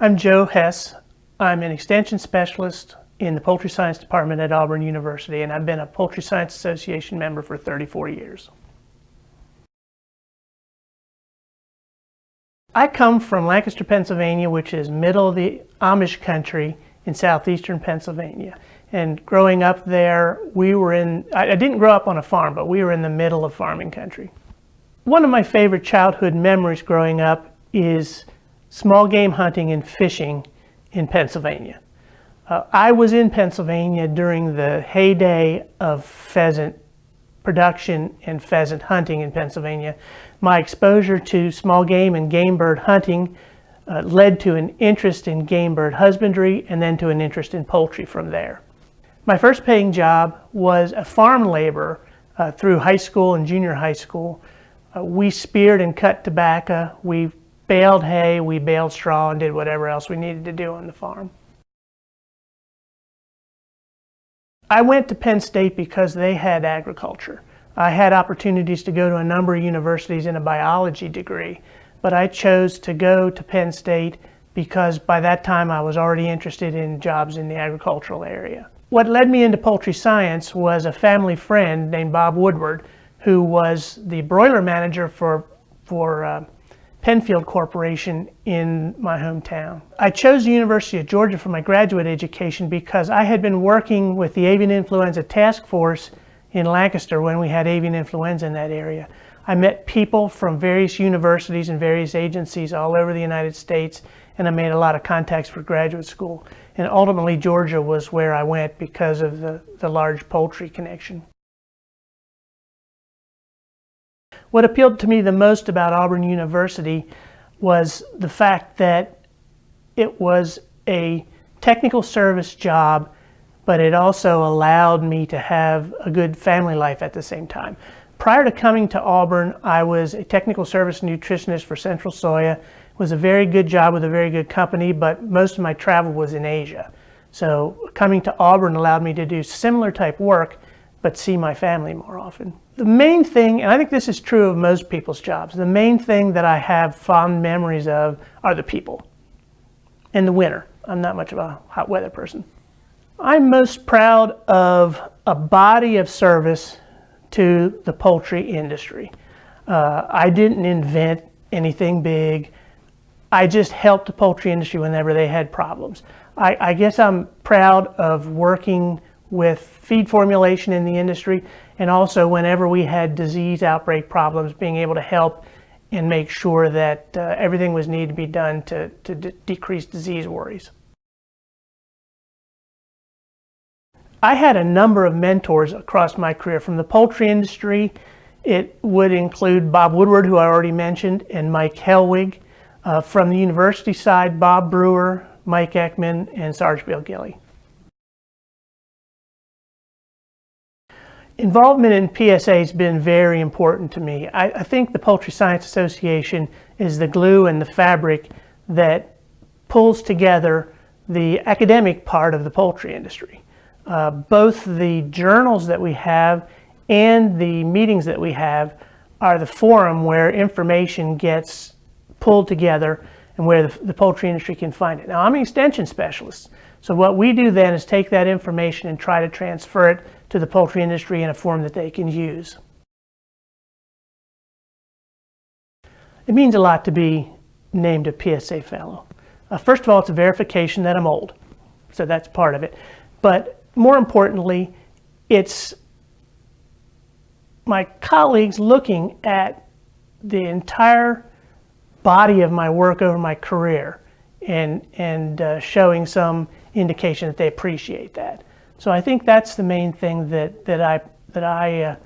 I'm Joe Hess. I'm an extension specialist in the Poultry Science Department at Auburn University, and I've been a Poultry Science Association member for 34 years. I come from Lancaster, Pennsylvania, which is middle of the Amish country in southeastern Pennsylvania. And growing up there, I didn't grow up on a farm, but we were in the middle of farming country. One of my favorite childhood memories growing up is small game hunting and fishing in Pennsylvania. I was in Pennsylvania during the heyday of pheasant production and pheasant hunting in Pennsylvania. My exposure to small game and game bird hunting led to an interest in game bird husbandry and then to an interest in poultry from there. My first paying job was a farm laborer through high school and junior high school. We speared and cut tobacco, we baled hay, we baled straw, and did whatever else we needed to do on the farm. I went to Penn State because they had agriculture. I had opportunities to go to a number of universities in a biology degree, but I chose to go to Penn State because by that time I was already interested in jobs in the agricultural area. What led me into poultry science was a family friend named Bob Woodward, who was the broiler manager for Penfield Corporation in my hometown. I chose the University of Georgia for my graduate education because I had been working with the avian influenza task force in Lancaster when we had avian influenza in that area. I met people from various universities and various agencies all over the United States, and I made a lot of contacts for graduate school. And ultimately Georgia was where I went because of the large poultry connection. What appealed to me the most about Auburn University was the fact that it was a technical service job, but it also allowed me to have a good family life at the same time. Prior to coming to Auburn, I was a technical service nutritionist for Central Soya. It was a very good job with a very good company, but most of my travel was in Asia. So coming to Auburn allowed me to do similar type work, but see my family more often. The main thing, and I think this is true of most people's jobs, the main thing that I have fond memories of are the people and the winter. I'm not much of a hot weather person. I'm most proud of a body of service to the poultry industry. I didn't invent anything big. I just helped the poultry industry whenever they had problems. I guess I'm proud of working with feed formulation in the industry, and also whenever we had disease outbreak problems, being able to help and make sure that everything was needed to be done to decrease disease worries. I had a number of mentors across my career. From the poultry industry, it would include Bob Woodward, who I already mentioned, and Mike Helwig. From the university side, Bob Brewer, Mike Ekman, and Sarge Bill Gilley. Involvement in PSA has been very important to me. I think the Poultry Science Association is the glue and the fabric that pulls together the academic part of the poultry industry. Both the journals that we have and the meetings that we have are the forum where information gets pulled together and where the poultry industry can find it. Now, I'm an extension specialist, so what we do then is take that information and try to transfer it to the poultry industry in a form that they can use. It means a lot to be named a PSA Fellow. First of all, it's a verification that I'm old, so that's part of it. But more importantly, it's my colleagues looking at the entire body of my work over my career and showing some indication that they appreciate that. So I think that's the main thing that I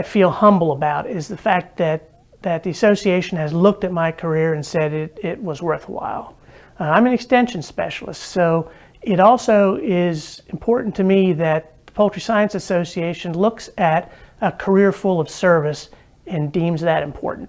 feel humble about, is the fact that the association has looked at my career and said it was worthwhile. I'm an extension specialist, so it also is important to me that the Poultry Science Association looks at a career full of service and deems that important.